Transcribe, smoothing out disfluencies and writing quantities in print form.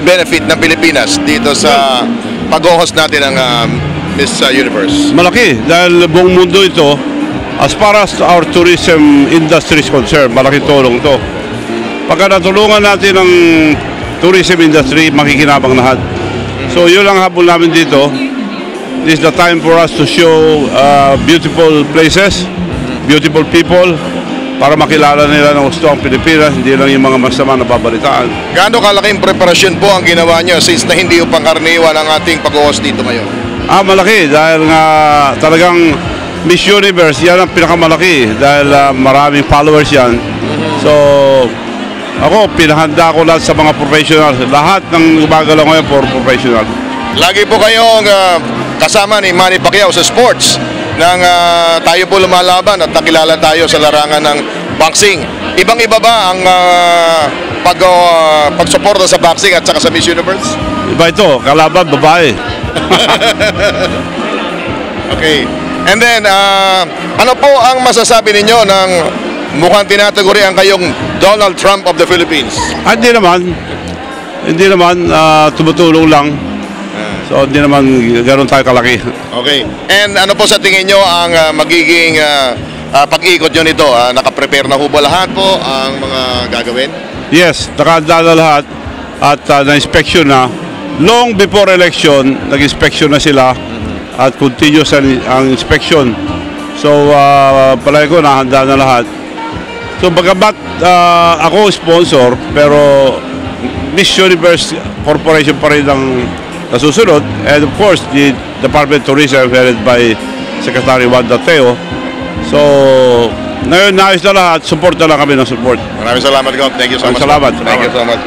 benefit ng Pilipinas dito sa pag-host natin ng Miss Universe? Malaki dahil buong mundo ito, as far as our tourism industry is concerned, malaki tulong to. Pagka natulungan natin ang tourism industry, makikinabang lahat. So yun ang habol namin dito. This is the time for us to show beautiful places, beautiful people, para makilala nila ng gusto ang Pilipinas, hindi lang yung mga masama na babalitaan. Gaano kalaking preparasyon po ang ginawa nyo since na hindi yung pangkaraniwan ang ating pag-host dito ngayon? Malaki dahil nga talagang Miss Universe, yan ang pinakamalaki dahil maraming followers yan. So, ako, pinahanda ko lahat sa mga professional. Lahat ng gumagalaw ngayon for professional. Lagi po kayong kasama ni Manny Pacquiao sa sports nang tayo po lumalaban at nakilala tayo sa larangan ng boxing. Ibang-iba ba ang pagsuporta sa boxing at saka sa Miss Universe? Iba ito, kalaban, babae. Okay. And then, ano po ang masasabi ninyo ng mukhang tinatagurian kayong Donald Trump of the Philippines? Hindi naman, tumutulong lang. So, hindi naman ganoon tayo kalaki. Okay. And ano po sa tingin nyo ang magiging pag-ikot nyo nito? Nakaprepare na ho ba lahat po ang mga gagawin? Yes, nakahanda na lahat at na-inspection na. Long before election, nag-inspection na sila at continuous ang inspection. So, palagi ko nahanda na lahat. So, bagamat ako sponsor, pero Miss Universe Corporation pa rin ang nasusunod, and of course the Department of Tourism headed by Secretary Wanda Teo. So ngayon naayos na lahat, support na lang kami ng support. Maraming salamat, Gov. Thank you so much. Salamat. Thank you so much.